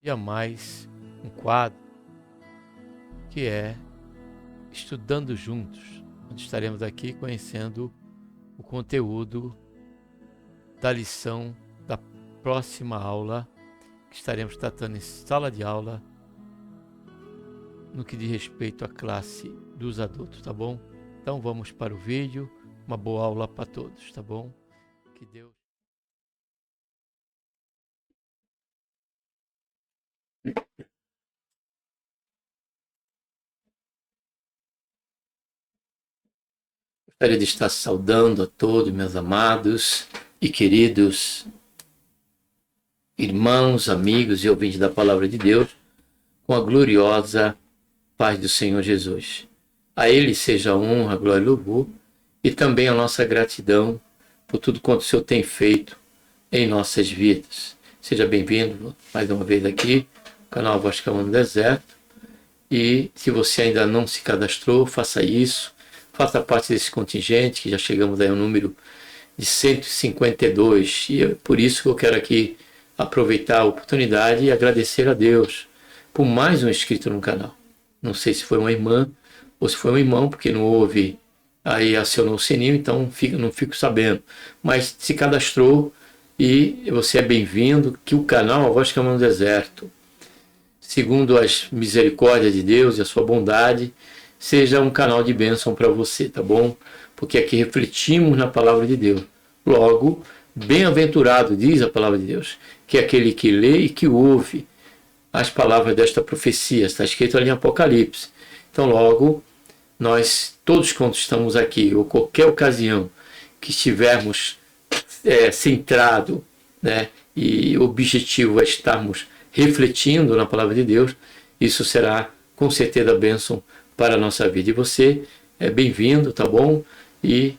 e a mais um quadro que é Estudando Juntos, onde estaremos aqui conhecendo o conteúdo da lição da próxima aula, que estaremos tratando em sala de aula, no que diz respeito à classe dos adultos, tá bom? Então vamos para o vídeo, uma boa aula para todos, tá bom? Que Deus... Gostaria de estar saudando a todos, meus amados e queridos irmãos, amigos e ouvintes da Palavra de Deus, com a gloriosa paz do Senhor Jesus. A Ele seja a honra, a glória e o louvor, e também a nossa gratidão por tudo quanto o Senhor tem feito em nossas vidas. Seja bem-vindo mais uma vez aqui, canal Voz Clamando no Deserto. E se você ainda não se cadastrou, faça isso. Faça parte desse contingente, que já chegamos aí ao número de 152. E é por isso que eu quero aqui aproveitar a oportunidade e agradecer a Deus por mais um inscrito no canal. Não sei se foi uma irmã ou se foi um irmão, porque não houve, aí acionou o sininho, então não fico sabendo. Mas se cadastrou e você é bem-vindo, que o canal A Voz Clamando no Deserto, segundo as misericórdias de Deus e a sua bondade, seja um canal de bênção para você, tá bom? Porque aqui refletimos na palavra de Deus. Logo, bem-aventurado, diz a palavra de Deus, que é aquele que lê e que ouve as palavras desta profecia. Está escrito ali em Apocalipse. Então, logo, nós, todos quando estamos aqui, ou qualquer ocasião que estivermos centrado, né, e o objetivo é estarmos refletindo na palavra de Deus, isso será com certeza bênção para a nossa vida. E você é bem-vindo, tá bom? E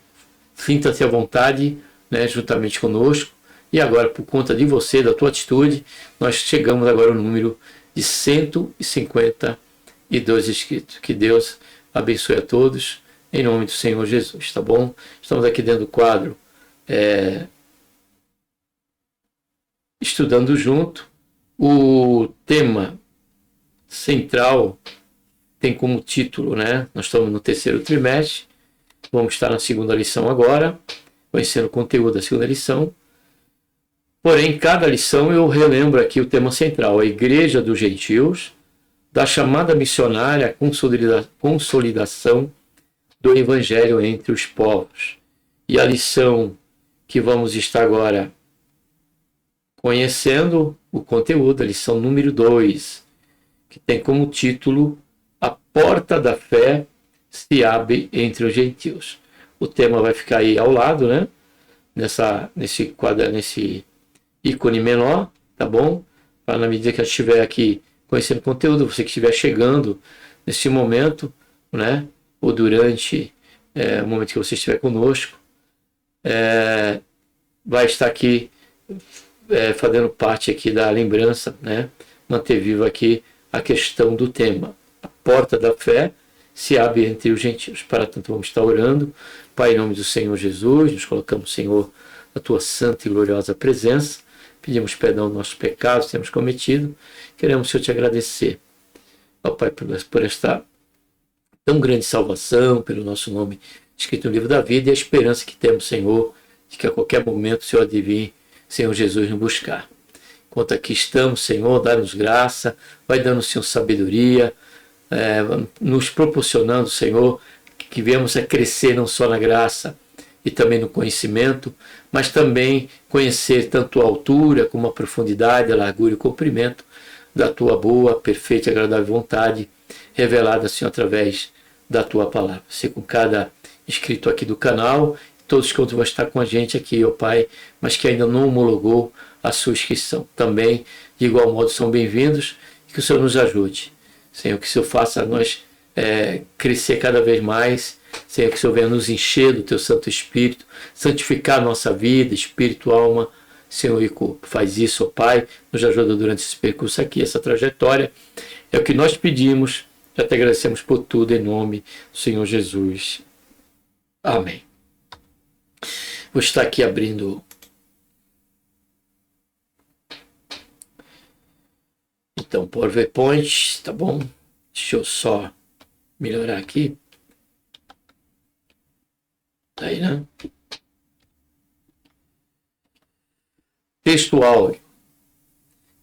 sinta-se à vontade, né, juntamente conosco. E agora, por conta de você, da tua atitude, nós chegamos agora ao número de 152 inscritos. Que Deus abençoe a todos, em nome do Senhor Jesus, tá bom? Estamos aqui dentro do quadro Estudando Junto. O tema central tem como título, né? Nós estamos no terceiro trimestre, vamos estar na segunda lição agora, conhecendo o conteúdo da segunda lição. Porém, cada lição eu relembro aqui o tema central, a Igreja dos Gentios, da chamada missionária à consolidação do Evangelho entre os povos. E a lição que vamos estar agora conhecendo o conteúdo, a lição número 2, que tem como título A Porta da Fé se abre entre os gentios. O tema vai ficar aí ao lado, né? Nesse quadro, nesse ícone menor, tá bom? Para na medida que eu estiver aqui conhecendo o conteúdo, você que estiver chegando nesse momento, né? Ou durante o momento que você estiver conosco, vai estar aqui fazendo parte aqui da lembrança, né? Manter vivo aqui a questão do tema. A porta da fé se abre entre os gentios. Para tanto, vamos estar orando. Pai, em nome do Senhor Jesus, nos colocamos, Senhor, na tua santa e gloriosa presença. Pedimos perdão dos nossos pecados que temos cometido. Queremos, Senhor, te agradecer, ó Pai, por esta tão grande salvação, pelo nosso nome escrito no livro da vida, e a esperança que temos, Senhor, de que a qualquer momento o Senhor há de vir, Senhor Jesus, nos buscar. Enquanto aqui estamos, Senhor, dá-nos graça, vai dando, Senhor, sabedoria, nos proporcionando, Senhor, que viemos a crescer não só na graça e também no conhecimento, mas também conhecer tanto a altura como a profundidade, a largura e o comprimento da tua boa, perfeita e agradável vontade, revelada, Senhor, através da tua palavra. Ser com cada inscrito aqui do canal, todos que vão estar com a gente aqui, ó Pai, mas que ainda não homologou a sua inscrição. Também, de igual modo, são bem-vindos e que o Senhor nos ajude. Senhor, que o Senhor faça nós crescer cada vez mais. Senhor, que o Senhor venha nos encher do teu Santo Espírito, santificar a nossa vida, espírito, alma, Senhor e corpo. Faz isso, ó Pai, nos ajuda durante esse percurso aqui, essa trajetória. É o que nós pedimos, já te agradecemos por tudo, em nome do Senhor Jesus. Amém. Vou estar aqui abrindo Então, PowerPoint, tá bom? Deixa eu só melhorar aqui. Tá aí, né? Texto áureo.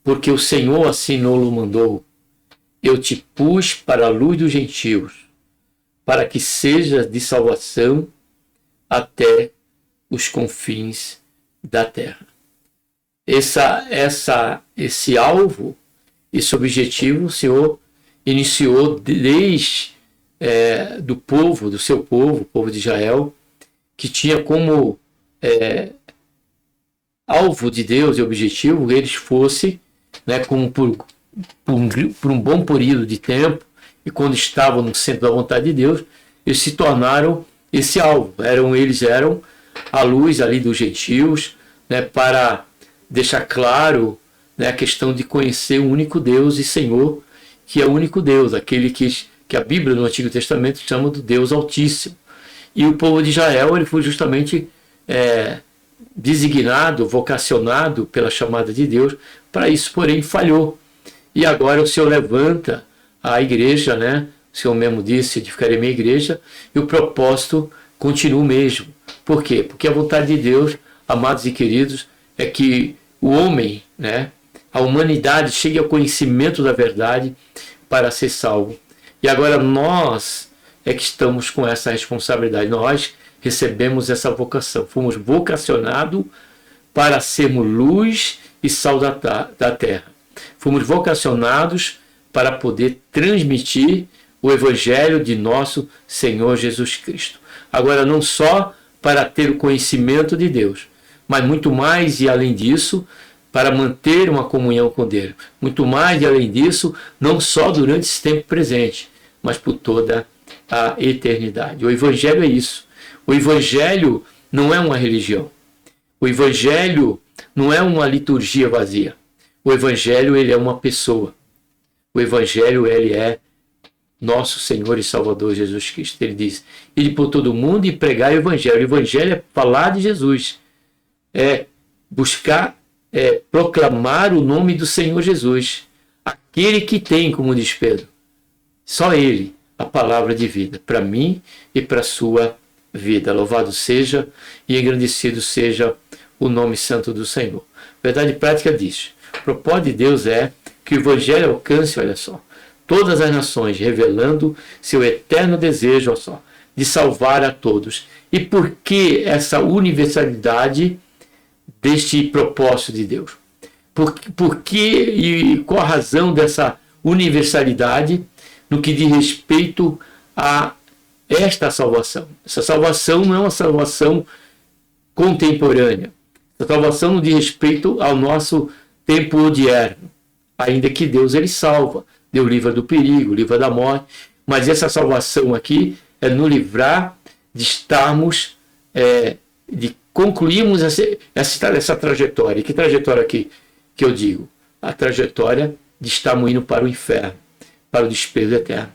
Porque o Senhor assim nos mandou. Eu te pus para a luz dos gentios, para que sejas de salvação até os confins da terra. Esse alvo, esse objetivo, o Senhor iniciou desde do povo, do seu povo, o povo de Israel, que tinha como alvo de Deus e objetivo eles fossem, né, como por um bom período de tempo, e quando estavam no centro da vontade de Deus, eles se tornaram esse alvo. Eles eram a luz ali dos gentios, né, para deixar claro, né, a questão de conhecer o único Deus e Senhor, que é o único Deus, aquele que a Bíblia no Antigo Testamento chama do Deus Altíssimo. E o povo de Israel ele foi justamente designado, vocacionado pela chamada de Deus para isso, porém falhou. E agora o Senhor levanta a igreja, né? O Senhor mesmo disse, edificarei minha igreja, e o propósito continua o mesmo. Por quê? Porque a vontade de Deus, amados e queridos, é que o homem, né, a humanidade chegue ao conhecimento da verdade para ser salvo. E agora nós é que estamos com essa responsabilidade. Nós recebemos essa vocação. Fomos vocacionados para sermos luz e sal da terra. Fomos vocacionados para poder transmitir o Evangelho de nosso Senhor Jesus Cristo. Agora, não só para ter o conhecimento de Deus, mas muito mais e além disso, para manter uma comunhão com Deus. Muito mais e além disso, não só durante esse tempo presente, mas por toda a eternidade. O Evangelho é isso. O Evangelho não é uma religião. O Evangelho não é uma liturgia vazia. O Evangelho ele é uma pessoa. O Evangelho ele é nosso Senhor e Salvador Jesus Cristo. Ele diz, ide por todo mundo e pregar o Evangelho. O Evangelho é falar de Jesus. É buscar, proclamar o nome do Senhor Jesus. Aquele que tem, como diz Pedro, só Ele, a palavra de vida, para mim e para a sua vida. Louvado seja e engrandecido seja o nome santo do Senhor. Verdade prática diz, o propósito de Deus é que o Evangelho alcance, olha só, todas as nações, revelando seu eterno desejo, olha só, de salvar a todos. E por que essa universalidade deste propósito de Deus? Por que e qual a razão dessa universalidade no que diz respeito a esta salvação? Essa salvação não é uma salvação contemporânea. Essa salvação não diz respeito ao nosso tempo odierno. Ainda que Deus ele salva, Deus livra do perigo, livra da morte, mas essa salvação aqui é nos livrar de estarmos, de concluirmos essa trajetória. E que trajetória aqui que eu digo? A trajetória de estarmos indo para o inferno, para o desprezo eterno.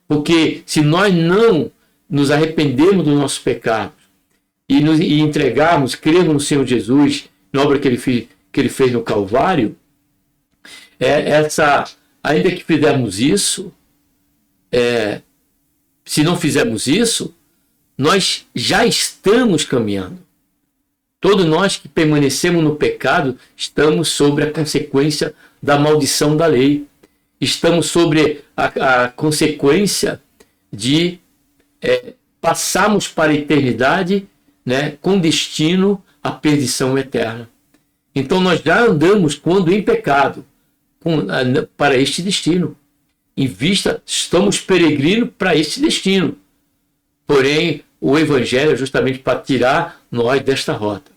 Porque se nós não nos arrependermos do nosso pecado e entregarmos, crermos no Senhor Jesus, na obra que ele fez no Calvário, ainda que fizermos isso, se não fizermos isso, nós já estamos caminhando. Todos nós que permanecemos no pecado estamos sobre a consequência da maldição da lei. Estamos sobre a consequência de passarmos para a eternidade, né, com destino à perdição eterna. Então nós já andamos, quando em pecado, para este destino. Estamos peregrinos para este destino. Porém, o Evangelho é justamente para tirar nós desta rota.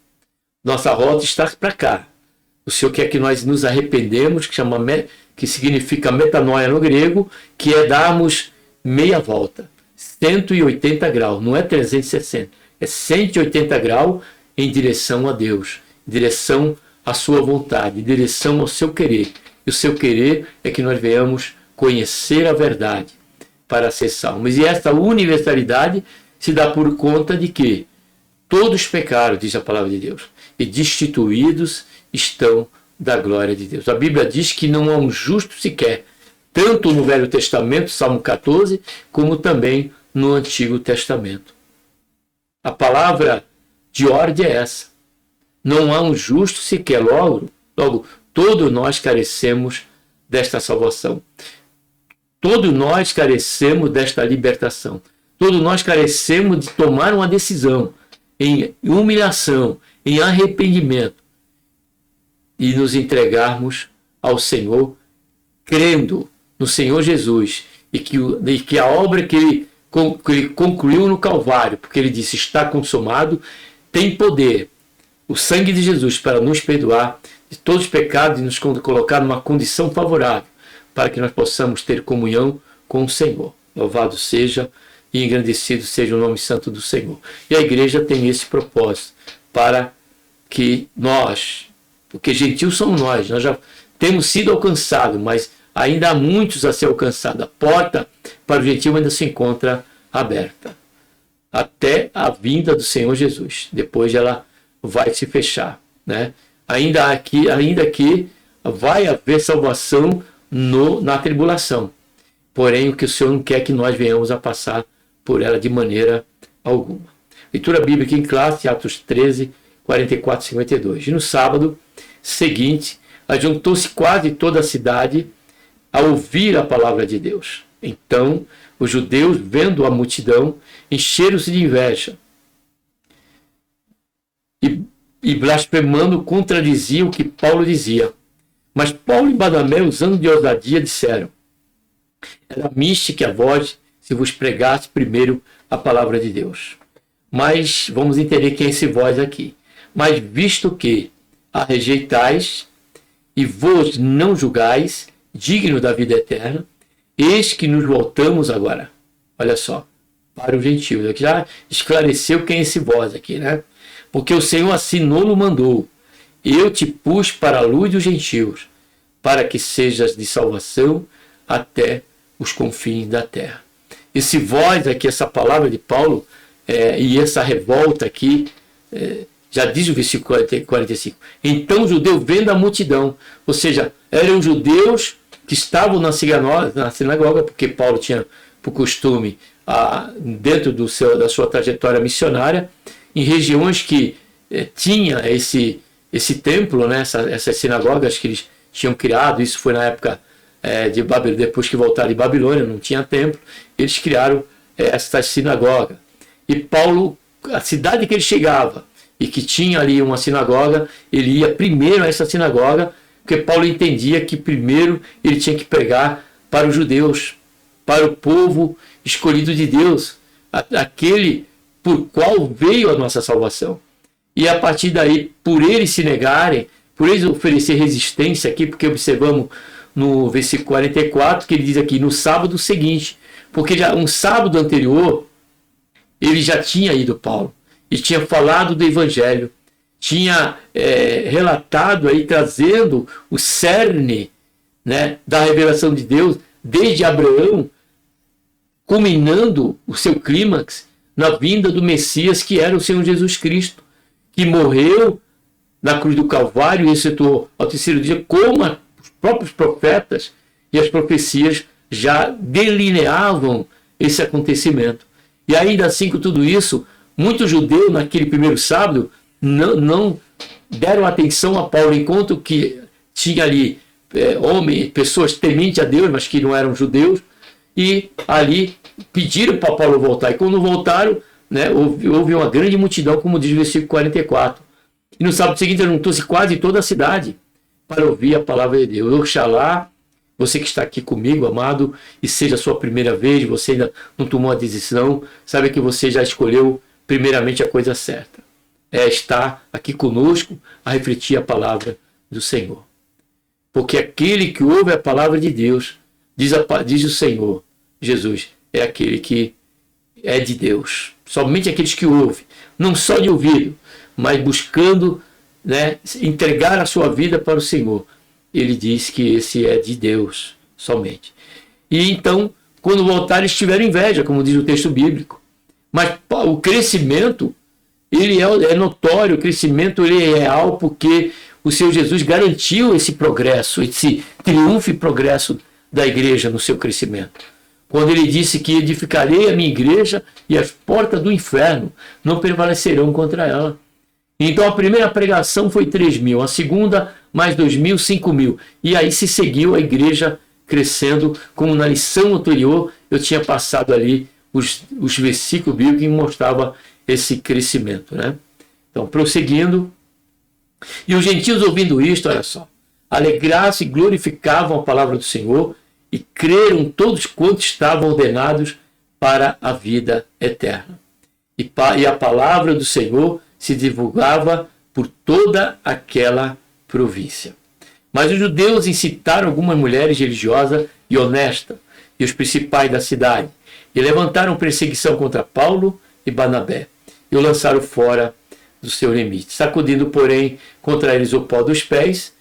Nossa rota está para cá. O Senhor quer que nós nos arrependemos, que significa metanoia no grego, que é darmos meia volta. 180 graus, não é 360. É 180 graus em direção a Deus, em direção à sua vontade, em direção ao seu querer. E o seu querer é que nós venhamos conhecer a verdade para ser salvos. E essa universalidade se dá por conta de que todos pecaram, diz a palavra de Deus, e destituídos estão da glória de Deus. A Bíblia diz que não há um justo sequer, tanto no Velho Testamento, Salmo 14, como também no Antigo Testamento. A palavra de ordem é essa. Não há um justo sequer. Logo, todos nós carecemos desta salvação. Todos nós carecemos desta libertação. Todos nós carecemos de tomar uma decisão em humilhação, em arrependimento e nos entregarmos ao Senhor, crendo no Senhor Jesus e que a obra que ele concluiu no Calvário, porque ele disse, está consumado, tem poder, o sangue de Jesus, para nos perdoar de todos os pecados e nos colocar numa condição favorável para que nós possamos ter comunhão com o Senhor. Louvado seja e engrandecido seja o nome santo do Senhor. E a igreja tem esse propósito, para que nós, porque gentios somos nós já temos sido alcançados, mas ainda há muitos a ser alcançados. A porta para o gentio ainda se encontra aberta, até a vinda do Senhor Jesus. Depois ela vai se fechar, né? Ainda que vai haver salvação na tribulação. Porém, o que o Senhor não quer é que nós venhamos a passar por ela de maneira alguma. Leitura bíblica em classe, Atos 13, 44 e 52. E no sábado seguinte, ajuntou-se quase toda a cidade a ouvir a palavra de Deus. Então, os judeus, vendo a multidão, encheram-se de inveja e blasfemando, contradiziam o que Paulo dizia. Mas Paulo e Barnabé, usando de ousadia, disseram: era mística a vós se vos pregasse primeiro a palavra de Deus. Mas vamos entender quem é esse vós aqui. Mas visto que a rejeitais e vos não julgais digno da vida eterna, eis que nos voltamos agora. Olha só, para os gentios. Aqui já esclareceu quem é esse vós aqui, né? Porque o Senhor assim não mandou. Eu te pus para a luz dos gentios, para que sejas de salvação até os confins da terra. Esse vós aqui, essa palavra de Paulo, e essa revolta aqui, já diz o versículo 45. Então o judeu vendo a multidão, ou seja, eram judeus que estavam na sinagoga, porque Paulo tinha por costume, dentro da sua trajetória missionária, em regiões que tinha esse templo, né, essas sinagogas que eles tinham criado. Isso foi na época de Babilônia, depois que voltaram de Babilônia, não tinha templo, eles criaram essa sinagoga. E Paulo, a cidade que ele chegava e que tinha ali uma sinagoga, ele ia primeiro a essa sinagoga, porque Paulo entendia que primeiro ele tinha que pregar para os judeus, para o povo escolhido de Deus, aquele por qual veio a nossa salvação. E a partir daí, por eles se negarem, por eles oferecer resistência aqui, porque observamos no versículo 44, que ele diz aqui, no sábado seguinte, porque já um sábado anterior, ele já tinha ido, Paulo, e tinha falado do Evangelho, tinha relatado aí, trazendo o cerne, né, da revelação de Deus, desde Abraão, culminando o seu clímax na vinda do Messias, que era o Senhor Jesus Cristo, que morreu na cruz do Calvário e ressuscitou ao terceiro dia, como os próprios profetas e as profecias já delineavam esse acontecimento. E ainda assim, com tudo isso, muitos judeus naquele primeiro sábado não deram atenção a Paulo, enquanto que tinha ali pessoas tementes a Deus, mas que não eram judeus, e ali pediram para Paulo voltar. E quando voltaram, né, houve uma grande multidão, como diz o versículo 44. E no sábado seguinte juntou-se quase toda a cidade para ouvir a palavra de Deus. Oxalá, você que está aqui comigo, amado, e seja a sua primeira vez, você ainda não tomou a decisão, sabe que você já escolheu primeiramente a coisa certa. É estar aqui conosco a refletir a palavra do Senhor. Porque aquele que ouve a palavra de Deus, diz o Senhor Jesus, é aquele que é de Deus. Somente aqueles que ouvem, não só de ouvido, mas buscando, né, entregar a sua vida para o Senhor. Ele diz que esse é de Deus somente. E então, quando voltarem, eles tiveram inveja, como diz o texto bíblico. Mas o crescimento, ele é notório, o crescimento ele é real, porque o Senhor Jesus garantiu esse progresso, esse triunfo e progresso da igreja no seu crescimento. Quando ele disse que edificarei a minha igreja e as portas do inferno não prevalecerão contra ela. Então a primeira pregação foi 3.000, a segunda mais 2.000, 5.000. E aí se seguiu a igreja crescendo, como na lição anterior eu tinha passado ali os versículos bíblicos que mostravam esse crescimento, né? Então, prosseguindo, e os gentios ouvindo isto, olha só, alegraram-se e glorificavam a palavra do Senhor e creram todos quantos estavam ordenados para a vida eterna. E a palavra do Senhor se divulgava por toda aquela província. Mas os judeus incitaram algumas mulheres religiosas e honestas e os principais da cidade e levantaram perseguição contra Paulo e Barnabé e o lançaram fora do seu limite. Sacudindo, porém, contra eles o pó dos pés,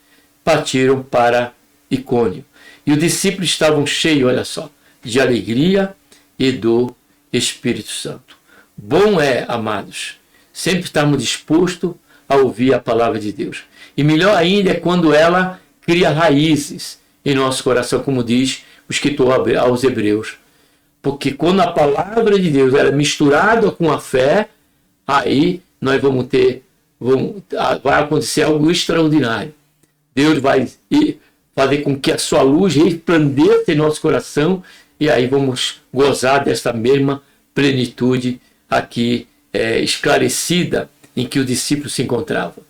partiram para Icônio. E os discípulos estavam cheios, olha só, de alegria e do Espírito Santo. Bom é, amados, sempre estarmos dispostos a ouvir a palavra de Deus. E melhor ainda é quando ela cria raízes em nosso coração, como diz o escritor aos Hebreus. Porque quando a palavra de Deus é misturada com a fé, aí nós vai acontecer algo extraordinário. Deus vai fazer com que a sua luz resplandeça em nosso coração e aí vamos gozar dessa mesma plenitude aqui esclarecida em que o discípulo se encontrava.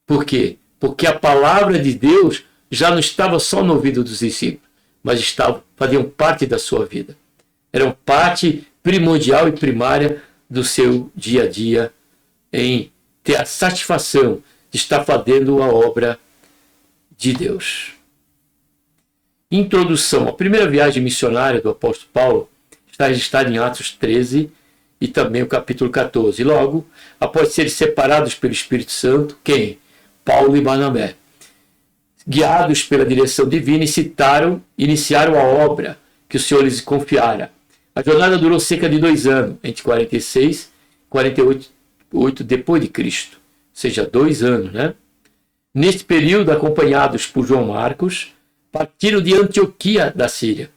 Por quê? Porque a palavra de Deus já não estava só no ouvido dos discípulos, mas faziam parte da sua vida. Eram parte primordial e primária do seu dia a dia em ter a satisfação de estar fazendo a obra de Deus. Introdução. A primeira viagem missionária do apóstolo Paulo está registrada em Atos 13 e também o capítulo 14. Logo, após serem separados pelo Espírito Santo, quem? Paulo e Barnabé, guiados pela direção divina, iniciaram a obra que o Senhor lhes confiara. A jornada durou cerca de 2 anos, entre 46 e 48 depois de Cristo, ou seja, 2 anos, né? Neste período, acompanhados por João Marcos, partiram de Antioquia da Síria,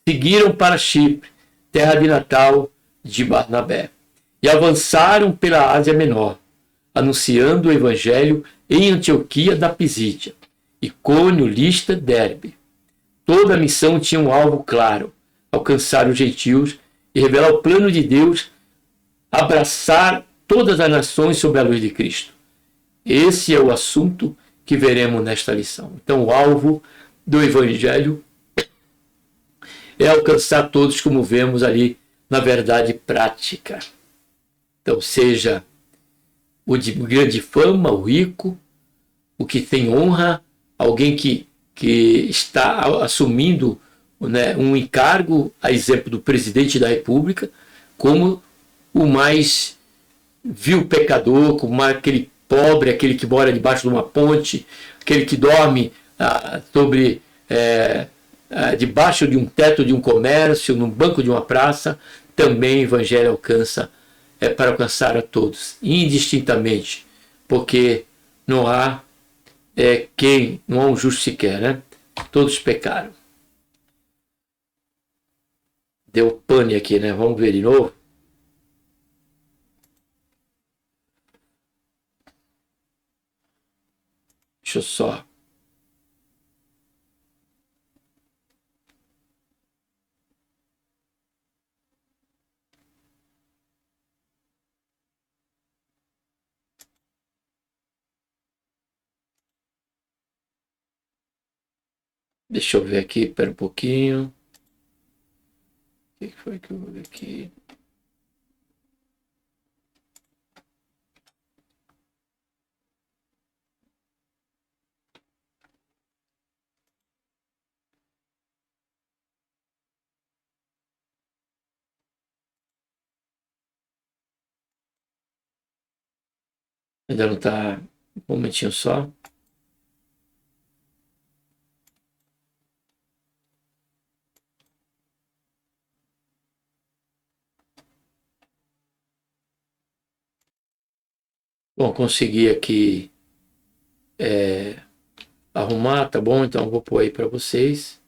seguiram para Chipre, terra de natal de Barnabé, e avançaram pela Ásia Menor, anunciando o evangelho em Antioquia da Pisídia, Icônio, Listra, Derbe. Toda a missão tinha um alvo claro: alcançar os gentios e revelar o plano de Deus, abraçar todas as nações sob a luz de Cristo. Esse é o assunto que veremos nesta lição. Então, o alvo do evangelho é alcançar todos, como vemos ali na verdade prática. Então, seja o de grande fama, o rico, o que tem honra, alguém que está assumindo, né, um encargo, a exemplo do presidente da República, como o mais vil pecador, como aquele pobre, aquele que mora debaixo de uma ponte, aquele que dorme debaixo de um teto de um comércio, no banco de uma praça. Também o evangelho alcança, para alcançar a todos, indistintamente, porque não há não há um justo sequer, né? Todos pecaram. Deu pane aqui, né? Vamos ver de novo. Deixa eu só. Deixa eu ver aqui, espera um pouquinho. O que foi que eu vou ver aqui? Ainda não está. Um momentinho só. Bom, consegui aqui arrumar, tá bom? Então eu vou pôr aí para vocês.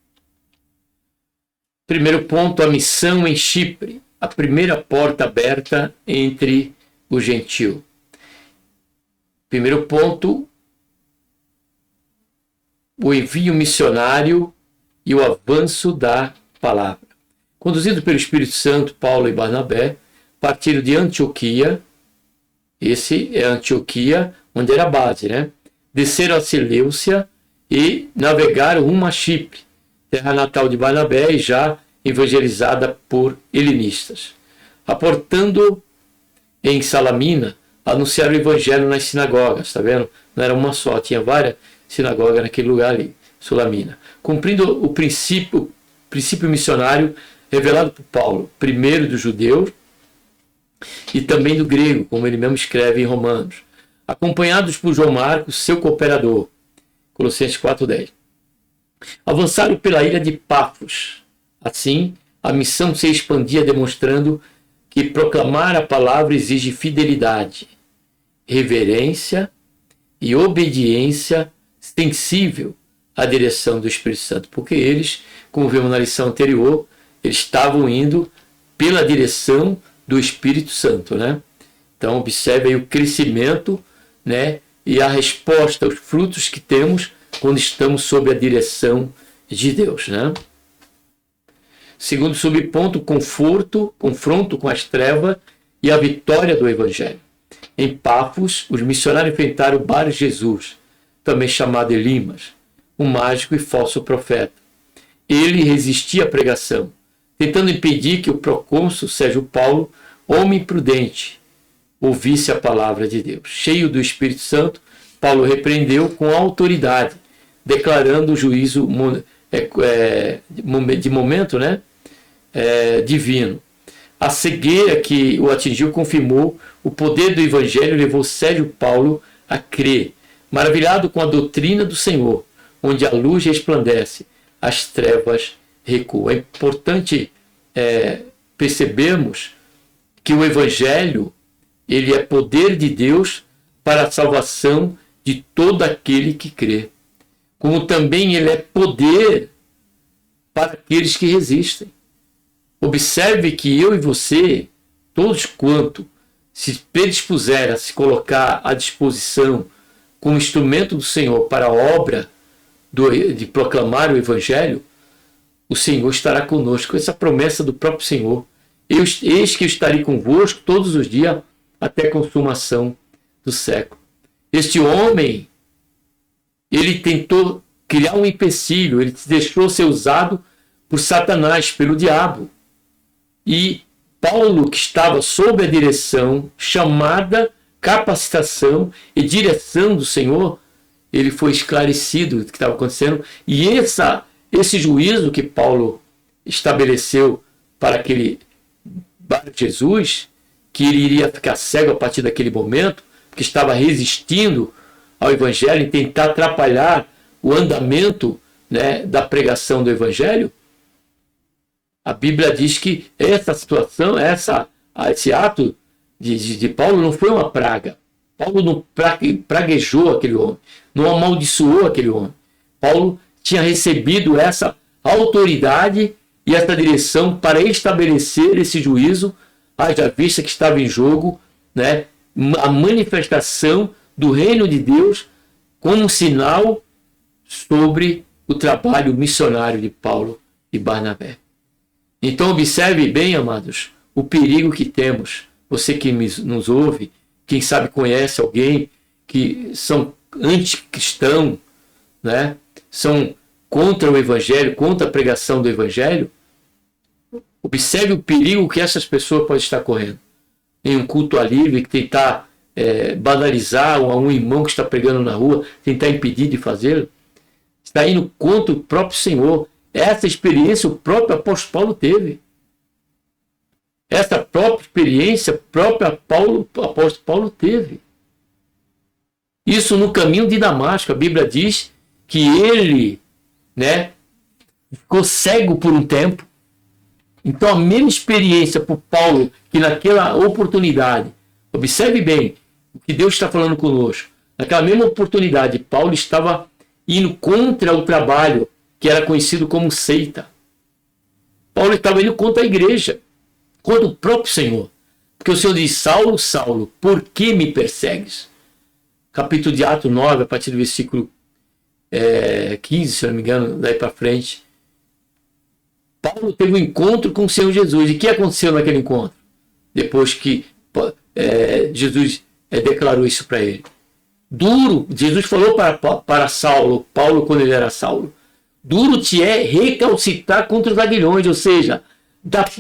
Primeiro ponto, a missão em Chipre. A primeira porta aberta entre o gentil. Primeiro ponto, o envio missionário e o avanço da palavra. Conduzido pelo Espírito Santo, Paulo e Barnabé partiram de Antioquia. Esse é Antioquia, onde era a base, né? Desceram a Seleucia e navegaram rumo a Chipre, terra natal de Barnabé e já evangelizada por helenistas. Aportando em Salamina, anunciaram o evangelho nas sinagogas, está vendo? Não era uma só, tinha várias sinagogas naquele lugar ali, Salamina. Cumprindo o princípio missionário revelado por Paulo, primeiro dos judeus e também do grego, como ele mesmo escreve em Romanos, acompanhados por João Marcos, seu cooperador, Colossenses 4:10. Avançaram pela ilha de Pafos. Assim, a missão se expandia, demonstrando que proclamar a palavra exige fidelidade, reverência e obediência sensível à direção do Espírito Santo, porque eles, como vimos na lição anterior, eles estavam indo pela direção do Espírito Santo, né? Então, observe aí o crescimento, né? E a resposta, os frutos que temos quando estamos sob a direção de Deus, né? Segundo subponto, confronto com as trevas e a vitória do Evangelho. Em Pafos, os missionários enfrentaram Bar Jesus, também chamado Elimas, um mágico e falso profeta. Ele resistia à pregação, tentando impedir que o procônsul Sérgio Paulo, homem prudente, ouvisse a palavra de Deus. Cheio do Espírito Santo, Paulo repreendeu com autoridade, declarando o juízo de momento, né? Divino. A cegueira que o atingiu confirmou o poder do Evangelho e levou Sérgio Paulo a crer, maravilhado com a doutrina do Senhor, onde a luz resplandece, as trevas recuam. É importante percebermos que o Evangelho ele é poder de Deus para a salvação de todo aquele que crê, como também ele é poder para aqueles que resistem. Observe que eu e você, todos quanto se predispuser a se colocar à disposição como instrumento do Senhor para a obra de proclamar o Evangelho, o Senhor estará conosco. Essa promessa do próprio Senhor. Eis que eu estarei convosco todos os dias até a consumação do século. Este homem, ele tentou criar um empecilho, ele deixou ser usado por Satanás, pelo diabo. E Paulo, que estava sob a direção, chamada, capacitação e direção do Senhor, ele foi esclarecido do que estava acontecendo. E esse juízo que Paulo estabeleceu para aquele Bar Jesus, que ele iria ficar cego a partir daquele momento, que estava resistindo ao Evangelho e tentar atrapalhar o andamento, né, da pregação do Evangelho, a Bíblia diz que essa situação, esse ato de Paulo não foi uma praga. Paulo não praguejou aquele homem, não amaldiçoou aquele homem. Paulo tinha recebido essa autoridade e essa direção para estabelecer esse juízo, haja vista que estava em jogo, né, a manifestação do reino de Deus como sinal sobre o trabalho missionário de Paulo e Barnabé. Então observe bem, amados, o perigo que temos. Você que nos ouve, quem sabe conhece alguém que são anticristãos, né? São contra o Evangelho, contra a pregação do Evangelho. Observe o perigo que essas pessoas podem estar correndo. Em um culto livre, que tentar banalizar um irmão que está pregando na rua, tentar impedir de fazê-lo, está indo contra o próprio Senhor. Essa experiência o próprio apóstolo Paulo teve. Essa própria experiência, o próprio apóstolo Paulo teve. Isso no caminho de Damasco. A Bíblia diz que ele, né, ficou cego por um tempo. Então a mesma experiência para Paulo, que naquela oportunidade, observe bem o que Deus está falando conosco, naquela mesma oportunidade, Paulo estava indo contra o trabalho que era conhecido como seita. Paulo estava indo contra a igreja, contra o próprio Senhor. Porque o Senhor diz: Saulo, Saulo, por que me persegues? Capítulo de Atos 9, a partir do versículo 15, se não me engano, daí para frente. Paulo teve um encontro com o Senhor Jesus. E o que aconteceu naquele encontro? Depois que Jesus declarou isso para ele. Duro, Jesus falou para Saulo, Paulo quando ele era Saulo: duro te é recalcitrar contra os aguilhões, ou seja,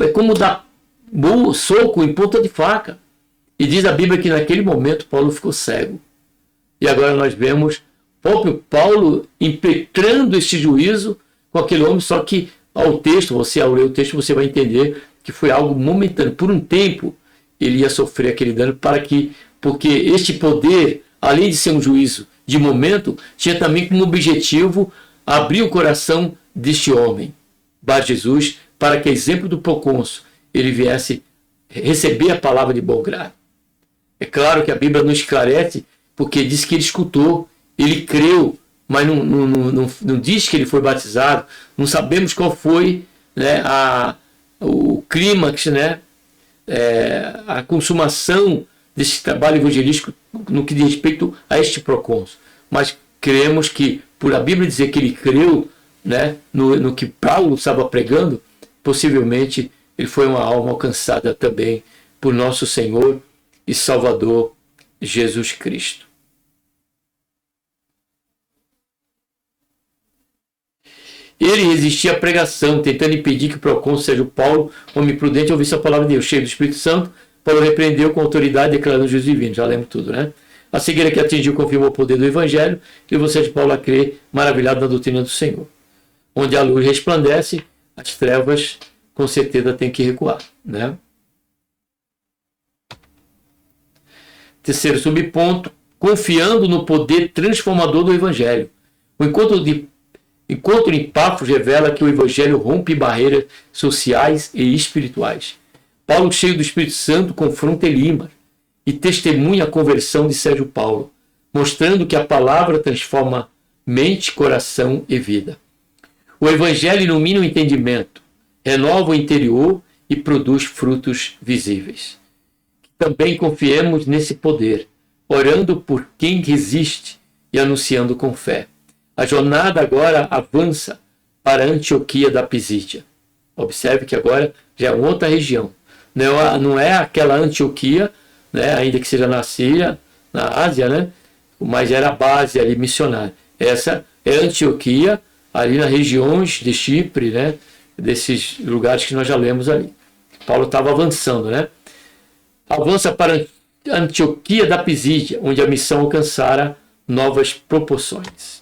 é como dar soco em ponta de faca. E diz a Bíblia que naquele momento Paulo ficou cego. E agora nós vemos próprio Paulo impetrando esse juízo com aquele homem, só que ao ler o texto, você vai entender que foi algo momentâneo. Por um tempo ele ia sofrer aquele dano, porque este poder, além de ser um juízo de momento, tinha também como objetivo abrir o coração deste homem, Bar Jesus, para que, exemplo do procônsul, ele viesse receber a palavra de bom grado. É claro que a Bíblia não esclarece, porque diz que ele escutou, ele creu, mas não diz que ele foi batizado. Não sabemos qual foi, né, o clímax, né, a consumação desse trabalho evangelístico no que diz respeito a este procônsul. Mas cremos que, por a Bíblia dizer que ele creu, né, no que Paulo estava pregando, possivelmente ele foi uma alma alcançada também por nosso Senhor e Salvador Jesus Cristo. Ele resistia à pregação, tentando impedir que o procônsul, seja o Paulo, homem prudente, ouvisse a palavra de Deus. Cheio do Espírito Santo, Paulo repreendeu com autoridade, declarando o juízo divino. Já lemos tudo, né? A cegueira que atingiu confirmou o poder do Evangelho, e você de Paulo a crer, maravilhado na doutrina do Senhor. Onde a luz resplandece, as trevas com certeza têm que recuar, né? Terceiro subponto: confiando no poder transformador do Evangelho. O encontro em Pafos revela que o Evangelho rompe barreiras sociais e espirituais. Paulo, cheio do Espírito Santo, confronta Elímas e testemunha a conversão de Sérgio Paulo, mostrando que a palavra transforma mente, coração e vida. O Evangelho ilumina o entendimento, renova o interior e produz frutos visíveis. Também confiemos nesse poder, orando por quem resiste e anunciando com fé. A jornada agora avança para a Antioquia da Pisídia. Observe que agora já é outra região. Não é aquela Antioquia, né, ainda que seja na Síria, na Ásia, né, mas era a base ali missionária. Essa é a Antioquia, ali nas regiões de Chipre, né, desses lugares que nós já lemos ali. Paulo estava avançando, né? Avança para a Antioquia da Pisídia, onde a missão alcançara novas proporções.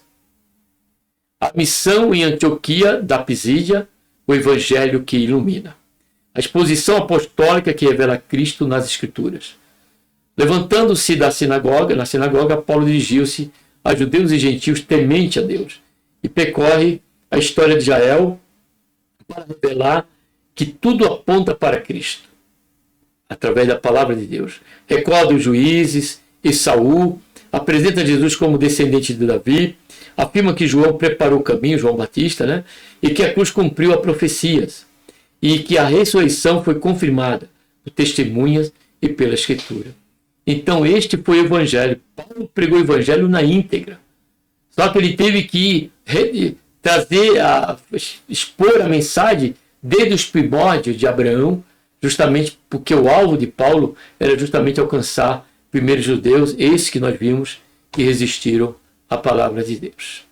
A missão em Antioquia da Pisídia, o Evangelho que ilumina. A exposição apostólica que revela Cristo nas Escrituras. Levantando-se na sinagoga, Paulo dirigiu-se a judeus e gentios temente a Deus e percorre a história de Israel para revelar que tudo aponta para Cristo, através da palavra de Deus. Recorda os juízes e Saul, apresenta Jesus como descendente de Davi, afirma que João preparou o caminho, João Batista, né? E que a cruz cumpriu as profecias, e que a ressurreição foi confirmada por testemunhas e pela Escritura. Então este foi o Evangelho. Paulo pregou o Evangelho na íntegra. Só que ele teve que expor a mensagem desde os primórdios de Abraão, justamente porque o alvo de Paulo era justamente alcançar primeiro judeus, esses que nós vimos que resistiram à palavra de Deus.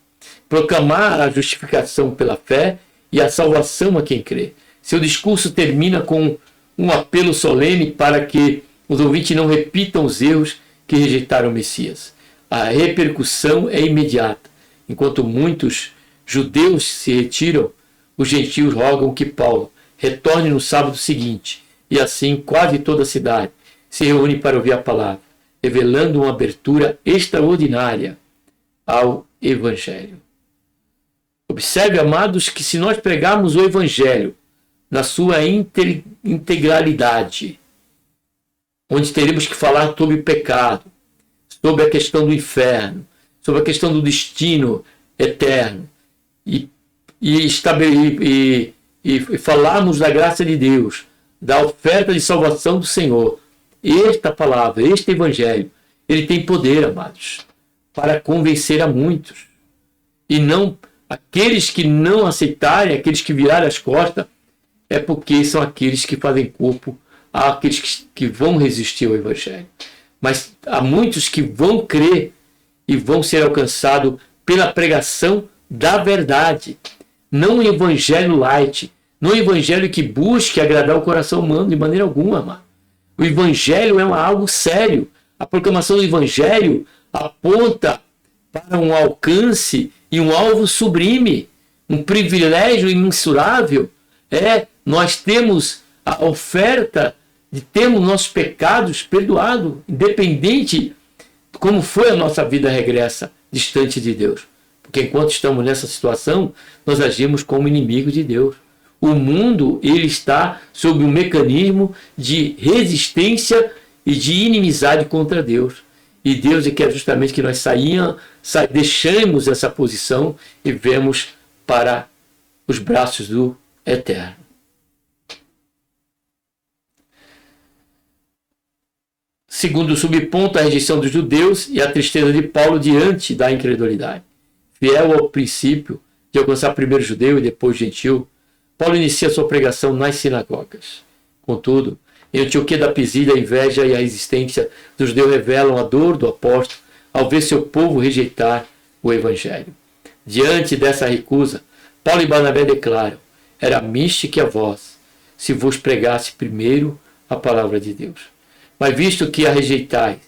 Proclamar a justificação pela fé e a salvação a quem crê. Seu discurso termina com um apelo solene para que os ouvintes não repitam os erros que rejeitaram o Messias. A repercussão é imediata. Enquanto muitos judeus se retiram, os gentios rogam que Paulo retorne no sábado seguinte, e assim quase toda a cidade se reúne para ouvir a palavra, revelando uma abertura extraordinária ao Evangelho. Observe, amados, que se nós pregarmos o Evangelho na sua integralidade, onde teremos que falar sobre pecado, sobre a questão do inferno, sobre a questão do destino eterno, e falarmos da graça de Deus, da oferta de salvação do Senhor, esta palavra, este evangelho, ele tem poder, amados, para convencer a muitos. E não aqueles que não aceitarem, aqueles que virarem as costas, é porque são aqueles que fazem corpo àqueles que vão resistir ao evangelho. Mas há muitos que vão crer e vão ser alcançados pela pregação da verdade. Não um evangelho light, não um evangelho que busque agradar o coração humano de maneira alguma, amado. O evangelho é algo sério. A proclamação do evangelho aponta para um alcance e um alvo sublime, um privilégio imensurável. Nós temos a oferta de termos nossos pecados perdoados, independente de como foi a nossa vida regressa, distante de Deus. Porque enquanto estamos nessa situação, nós agimos como inimigo de Deus. O mundo, ele está sob um mecanismo de resistência e de inimizade contra Deus. E Deus quer justamente que nós deixemos essa posição e vemos para os braços do Eterno. Segundo subponto, a rejeição dos judeus e a tristeza de Paulo diante da incredulidade. Fiel ao princípio de alcançar primeiro judeu e depois gentil, Paulo inicia sua pregação nas sinagogas. Contudo, em Antioquia da Pisídia, a inveja e a resistência dos judeus revelam a dor do apóstolo ao ver seu povo rejeitar o evangelho. Diante dessa recusa, Paulo e Barnabé declaram: era mística a vós, se vos pregasse primeiro a palavra de Deus. Mas visto que a rejeitais,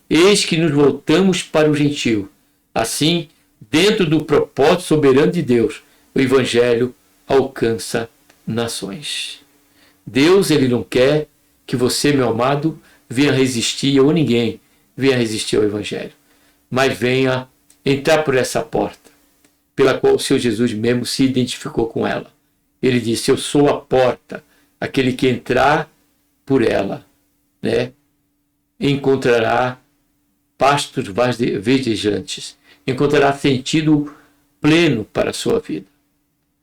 eis que nos voltamos para o gentil. Assim, dentro do propósito soberano de Deus, o evangelho alcança nações. Deus, ele não quer que você, meu amado, venha resistir, ou ninguém venha resistir ao evangelho, mas venha entrar por essa porta, pela qual o Senhor Jesus mesmo se identificou com ela. Ele disse: eu sou a porta, aquele que entrar por ela, encontrará pastos verdejantes, encontrará sentido pleno para a sua vida.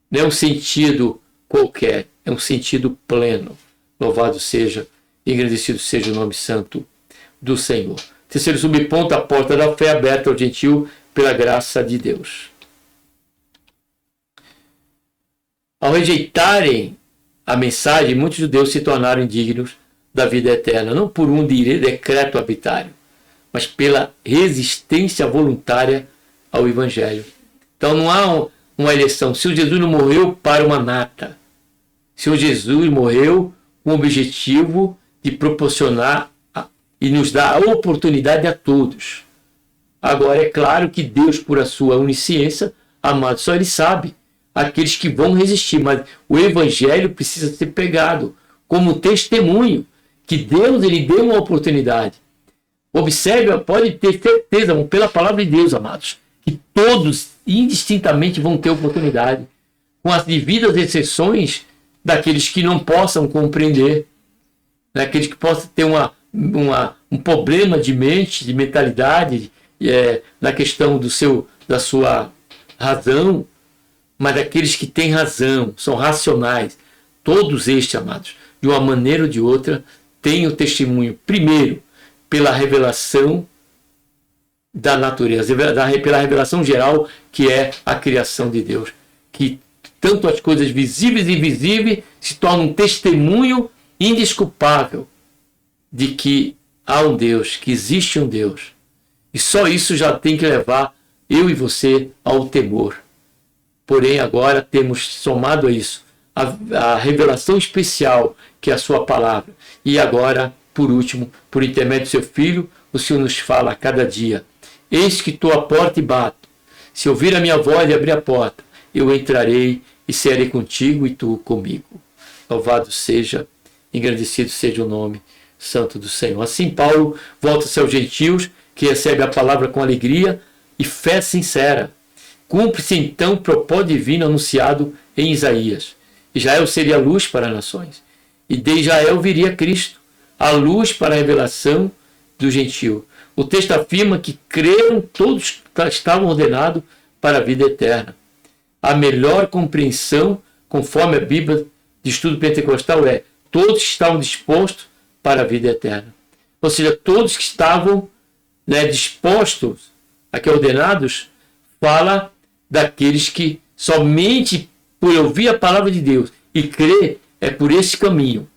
Não é um sentido qualquer, é um sentido pleno. Louvado seja, engrandecido seja o nome santo do Senhor. Terceiro subponto, a porta da fé aberta ao gentil pela graça de Deus. Ao rejeitarem a mensagem, muitos judeus se tornaram indignos da vida eterna, não por um decreto arbitrário, mas pela resistência voluntária ao evangelho. Então não há uma eleição. Se o Jesus não morreu para uma nata, se o Jesus morreu com o objetivo de proporcionar e nos dar a oportunidade a todos. Agora, é claro que Deus, por a sua onisciência, amado, só Ele sabe aqueles que vão resistir, mas o evangelho precisa ser pregado como testemunho que Deus, ele deu uma oportunidade. Observe, pode ter certeza, pela palavra de Deus, amados, que todos indistintamente vão ter oportunidade, com as devidas exceções daqueles que não possam compreender, daqueles que possam ter um problema de mente, de mentalidade, na questão da sua razão, mas aqueles que têm razão, são racionais, todos estes, amados, de uma maneira ou de outra, têm o testemunho, primeiro, pela revelação da natureza, pela revelação geral, que é a criação de Deus, que tanto as coisas visíveis e invisíveis se tornam um testemunho indesculpável de que há um Deus, que existe um Deus. E só isso já tem que levar eu e você ao temor. Porém, agora temos somado a isso a revelação especial, que é a sua palavra. E agora, por último, por intermédio do seu Filho, o Senhor nos fala a cada dia: eis que estou à porta e bato. Se ouvir a minha voz e abrir a porta, eu entrarei e serei contigo e tu comigo. Louvado seja, engrandecido seja o nome santo do Senhor. Assim, Paulo volta-se aos gentios, que recebe a palavra com alegria e fé sincera. Cumpre-se então o propósito divino anunciado em Isaías. Israel seria a luz para as nações. E de Israel viria Cristo, a luz para a revelação do gentio. O texto afirma que creram, todos estavam ordenados para a vida eterna. A melhor compreensão, conforme a Bíblia de Estudo Pentecostal, é: todos estavam dispostos para a vida eterna. Ou seja, todos que estavam dispostos, aqui ordenados, fala daqueles que somente por ouvir a palavra de Deus e crer, é por esse caminho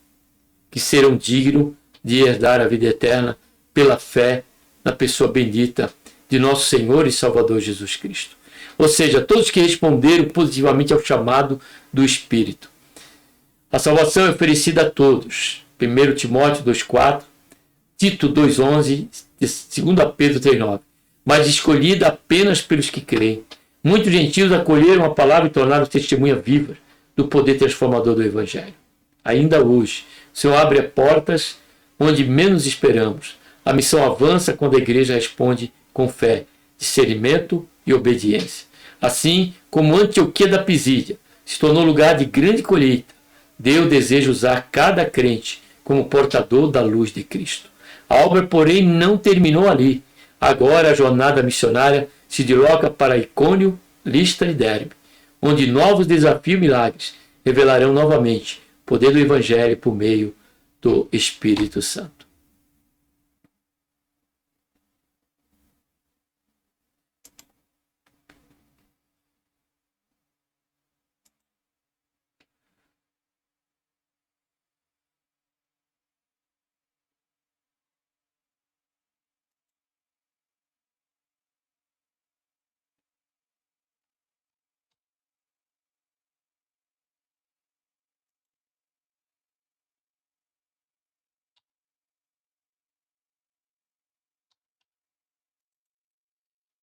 que serão dignos de herdar a vida eterna pela fé na pessoa bendita de nosso Senhor e Salvador Jesus Cristo. Ou seja, todos que responderam positivamente ao chamado do Espírito. A salvação é oferecida a todos. 1 Timóteo 2,4, Tito 2,11, 2 Pedro 3,9. Mas escolhida apenas pelos que creem. Muitos gentios acolheram a palavra e tornaram testemunha viva do poder transformador do Evangelho. Ainda hoje, o Senhor abre portas onde menos esperamos. A missão avança quando a igreja responde com fé, discernimento e obediência. Assim como Antioquia da Pisídia se tornou lugar de grande colheita, Deus deseja usar cada crente como portador da luz de Cristo. A obra, porém, não terminou ali. Agora a jornada missionária se desloca para Icônio, Listra e Derbe, onde novos desafios e milagres revelarão novamente o poder do Evangelho por meio do Espírito Santo.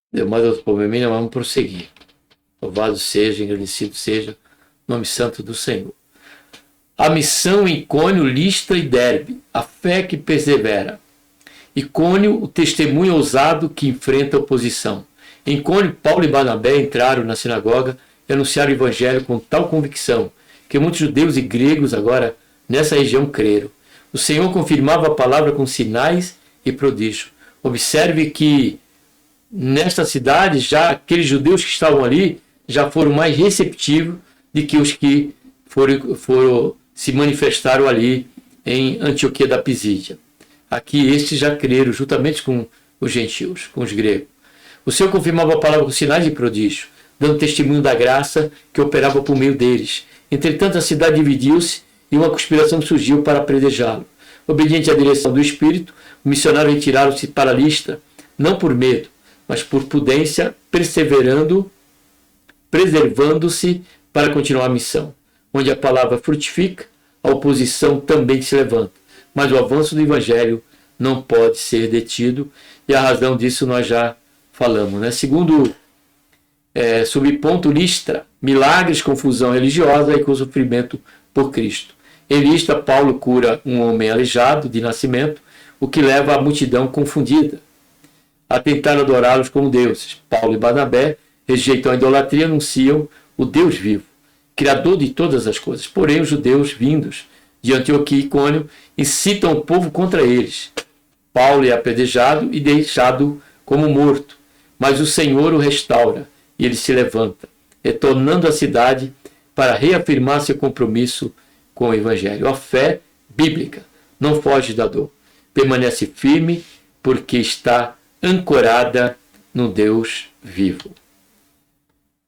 Deu mais outro probleminha, mas vamos prosseguir. Louvado seja, engrandecido seja o nome santo do Senhor. A missão em Icônio, Listra e Derbe, a fé que persevera. Icônio, o testemunho ousado que enfrenta a oposição. Em Icônio, Paulo e Barnabé entraram na sinagoga e anunciaram o evangelho com tal convicção que muitos judeus e gregos agora nessa região creram. O Senhor confirmava a palavra com sinais e prodígios. Observe que nesta cidade, já aqueles judeus que estavam ali já foram mais receptivos do que os que foram se manifestaram ali em Antioquia da Pisídia. Aqui estes já creram juntamente com os gentios, com os gregos. O Senhor confirmava a palavra com sinais e prodígios, dando testemunho da graça que operava por meio deles. Entretanto, a cidade dividiu-se e uma conspiração surgiu para apedrejá-lo. Obediente à direção do Espírito, o missionário retiraram-se para Listra, não por medo, mas por prudência, preservando-se para continuar a missão. Onde a palavra frutifica, a oposição também se levanta. Mas o avanço do Evangelho não pode ser detido, e a razão disso nós já falamos. Segundo subponto Listra, milagres, confusão religiosa e com sofrimento por Cristo. Em Listra, Paulo cura um homem aleijado de nascimento, o que leva a multidão confundida a tentar adorá-los como deuses. Paulo e Barnabé rejeitam a idolatria e anunciam o Deus vivo, Criador de todas as coisas. Porém, os judeus vindos de Antioquia e Icônio incitam o povo contra eles. Paulo é apedrejado e deixado como morto, mas o Senhor o restaura e ele se levanta, retornando à cidade para reafirmar seu compromisso com o Evangelho. A fé bíblica não foge da dor, permanece firme porque está ancorada no Deus vivo.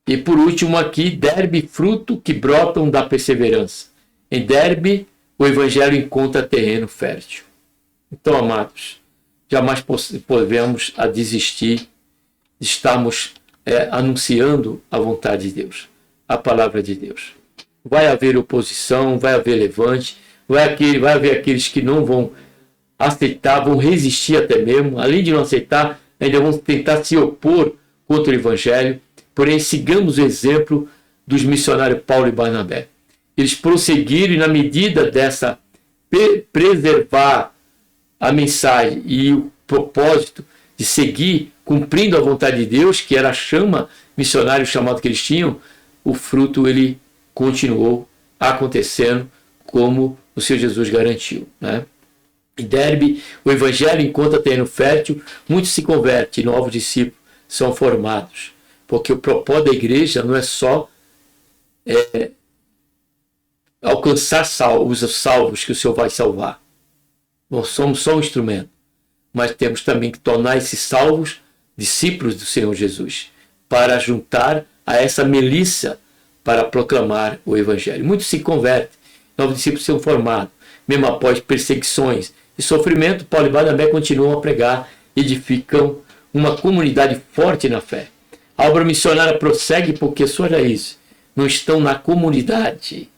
E por último aqui, Derbe, fruto que brotam da perseverança. Em Derbe, o Evangelho encontra terreno fértil. Então, amados, jamais podemos desistir de estarmos anunciando a vontade de Deus, a palavra de Deus. Vai haver oposição, vai haver levante, vai haver aqueles que não vão aceitar, vão resistir até mesmo, além de não aceitar, ainda vão tentar se opor contra o Evangelho. Porém, sigamos o exemplo dos missionários Paulo e Barnabé. Eles prosseguiram e, na medida dessa preservar a mensagem e o propósito de seguir cumprindo a vontade de Deus, que era a chama missionária, o chamado que eles tinham, o fruto ele continuou acontecendo como o Senhor Jesus garantiu, Em Derbe, o evangelho encontra terreno fértil, muitos se convertem, novos discípulos são formados. Porque o propósito da igreja não é só alcançar os salvos que o Senhor vai salvar. Nós somos só um instrumento. Mas temos também que tornar esses salvos discípulos do Senhor Jesus, para juntar a essa milícia para proclamar o evangelho. Muitos se convertem, novos discípulos são formados, mesmo após perseguições e sofrimento. Paulo e Barnabé continuam a pregar, edificam uma comunidade forte na fé. A obra missionária prossegue porque suas raízes não estão na comunidade,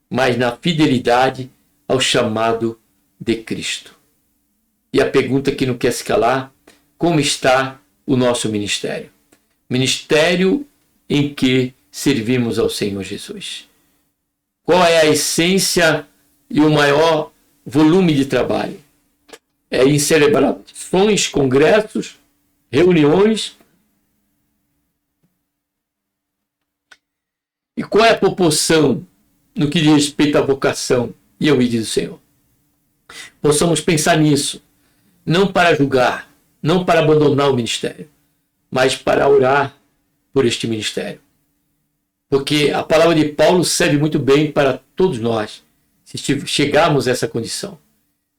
mas na fidelidade ao chamado de Cristo. E a pergunta que não quer se calar: como está o nosso ministério? Ministério em que servimos ao Senhor Jesus. Qual é a essência e o maior volume de trabalho? É em celebrações, congressos, reuniões. E qual é a proporção no que diz respeito à vocação e ao ídolo do Senhor? Possamos pensar nisso, não para julgar, não para abandonar o ministério, mas para orar por este ministério. Porque a palavra de Paulo serve muito bem para todos nós, se chegarmos a essa condição.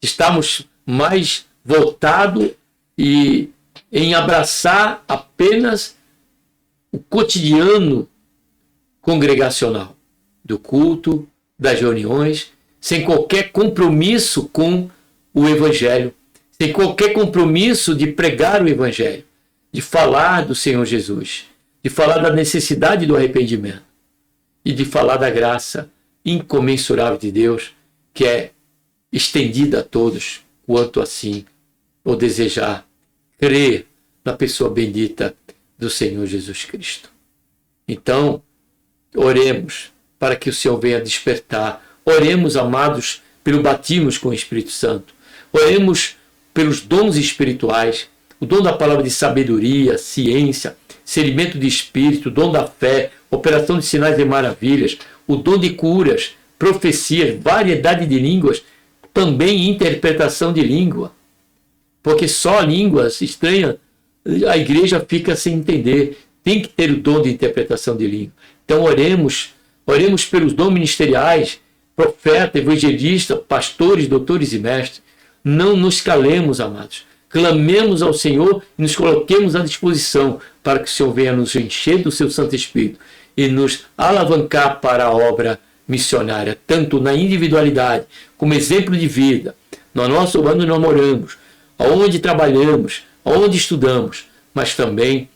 Estamos mais voltados em abraçar apenas o cotidiano congregacional, do culto, das reuniões, sem qualquer compromisso com o evangelho, sem qualquer compromisso de pregar o evangelho, de falar do Senhor Jesus, de falar da necessidade do arrependimento e de falar da graça incomensurável de Deus, que é estendida a todos, quanto assim o desejar crer na pessoa bendita do Senhor Jesus Cristo. Então, oremos para que o Senhor venha despertar. Oremos, amados, pelo batismo com o Espírito Santo. Oremos pelos dons espirituais, o dom da palavra de sabedoria, ciência, discernimento de espírito, o dom da fé, operação de sinais e maravilhas, o dom de curas, profecias, variedade de línguas, também interpretação de língua. Porque só línguas estranhas a igreja fica sem entender. Tem que ter o dom de interpretação de língua. Então oremos pelos dons ministeriais, profeta, evangelista, pastores, doutores e mestres. Não nos calemos, amados. Clamemos ao Senhor e nos coloquemos à disposição para que o Senhor venha nos encher do seu Santo Espírito e nos alavancar para a obra missionária, tanto na individualidade, como exemplo de vida, no nosso onde nós moramos, aonde trabalhamos, aonde estudamos, mas também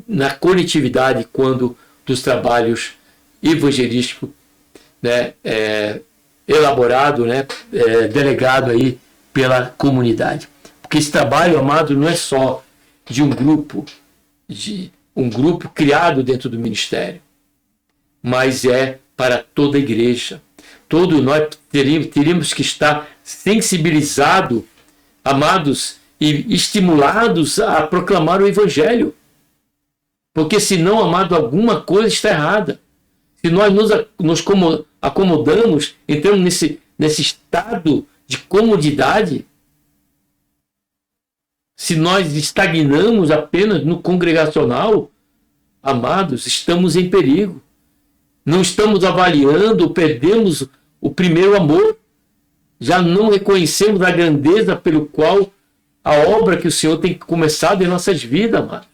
na coletividade, quando dos trabalhos evangelísticos, né, elaborado, né, delegado aí pela comunidade. Porque esse trabalho, amado, não é só de um grupo criado dentro do ministério, mas é para toda a igreja. Todos nós teríamos que estar sensibilizados, amados, e estimulados a proclamar o evangelho. Porque senão, amado, alguma coisa está errada. Se nós nos acomodamos, entramos nesse estado de comodidade, se nós estagnamos apenas no congregacional, amados, estamos em perigo. Não estamos avaliando, perdemos o primeiro amor. Já não reconhecemos a grandeza pelo qual a obra que o Senhor tem começado em nossas vidas, amados.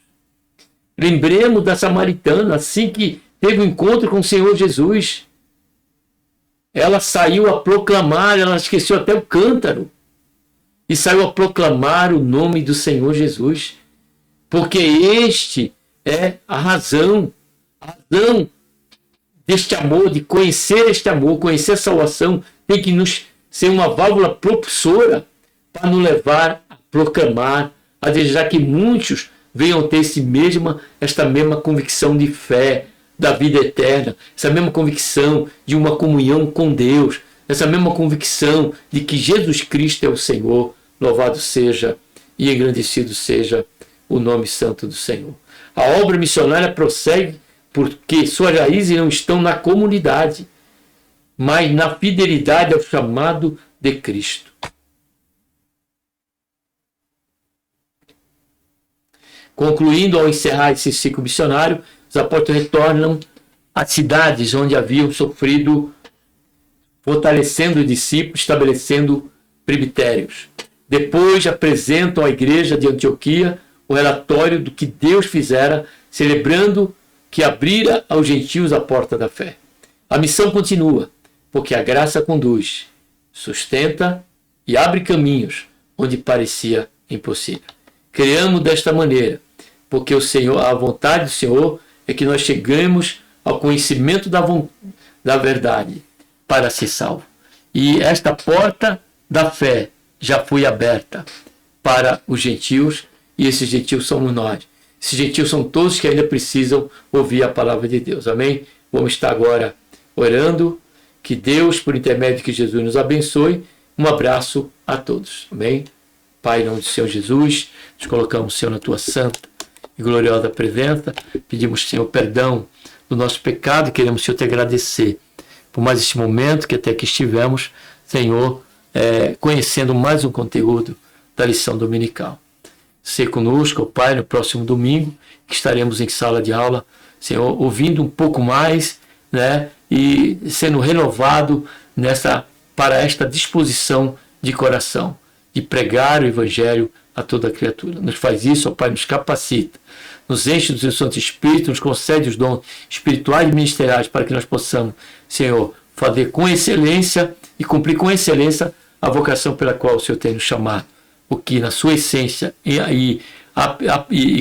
Lembremos da samaritana, assim que teve um encontro com o Senhor Jesus. Ela saiu a proclamar, ela esqueceu até o cântaro, e saiu a proclamar o nome do Senhor Jesus. Porque este é a razão deste amor, de conhecer este amor, conhecer a salvação, tem que nos ser uma válvula propulsora para nos levar a proclamar, a desejar que muitos venham ter esta mesma convicção de fé da vida eterna, essa mesma convicção de uma comunhão com Deus, essa mesma convicção de que Jesus Cristo é o Senhor. Louvado seja e engrandecido seja o nome santo do Senhor. A obra missionária prossegue porque suas raízes não estão na comunidade, mas na fidelidade ao chamado de Cristo. Concluindo, ao encerrar esse ciclo missionário, os apóstolos retornam às cidades onde haviam sofrido, fortalecendo os discípulos, estabelecendo presbitérios. Depois apresentam à igreja de Antioquia o relatório do que Deus fizera, celebrando que abrira aos gentios a porta da fé. A missão continua, porque a graça conduz, sustenta e abre caminhos onde parecia impossível. Criamos desta maneira, porque a vontade do Senhor é que nós chegamos ao conhecimento da verdade para ser salvo. E esta porta da fé já foi aberta para os gentios, e esses gentios somos nós. Esses gentios são todos que ainda precisam ouvir a palavra de Deus. Amém? Vamos estar agora orando. Que Deus, por intermédio de Jesus, nos abençoe. Um abraço a todos. Amém? Pai, em nome do Senhor Jesus, nos colocamos, Senhor, na tua santa e gloriosa presença. Pedimos, Senhor, perdão do nosso pecado e queremos, Senhor, te agradecer por mais este momento que até aqui estivemos, Senhor, conhecendo mais um conteúdo da lição dominical. Ser conosco, ó Pai, no próximo domingo, que estaremos em sala de aula, Senhor, ouvindo um pouco mais, né, e sendo renovado para esta disposição de coração, de pregar o Evangelho a toda criatura. Nos faz isso, ó Pai, nos capacita, nos enche do seu Santo Espírito, nos concede os dons espirituais e ministeriais para que nós possamos, Senhor, fazer com excelência e cumprir com excelência a vocação pela qual o Senhor tem nos chamado, o que na sua essência e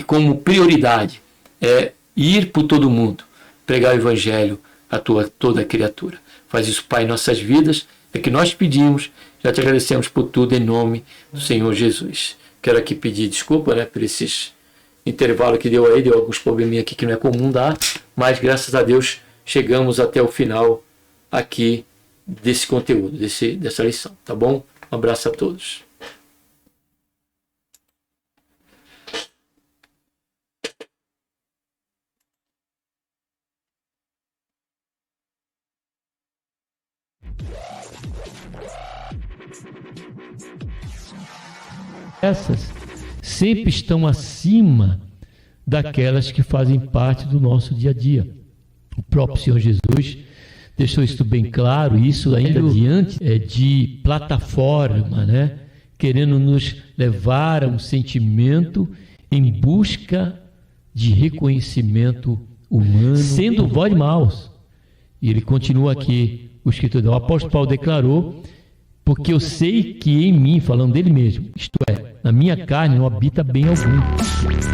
como prioridade é ir por todo mundo, pregar o Evangelho a toda criatura. Faz isso, Pai, em nossas vidas, é que nós pedimos, já te agradecemos por tudo em nome do Senhor Jesus. Quero aqui pedir desculpa, né, por esses intervalo que deu alguns probleminha aqui que não é comum dar, mas graças a Deus chegamos até o final aqui desse conteúdo, dessa lição, tá bom? Um abraço a todos. Essas sempre estão acima daquelas que fazem parte do nosso dia a dia. O próprio Senhor Jesus deixou isso bem claro, isso ainda diante de plataforma, né? Querendo nos levar a um sentimento em busca de reconhecimento humano, sendo voz de maus. E ele continua aqui, o escritor, o apóstolo Paulo declarou: porque eu sei que em mim, falando dele mesmo, isto é, na minha carne não habita bem algum.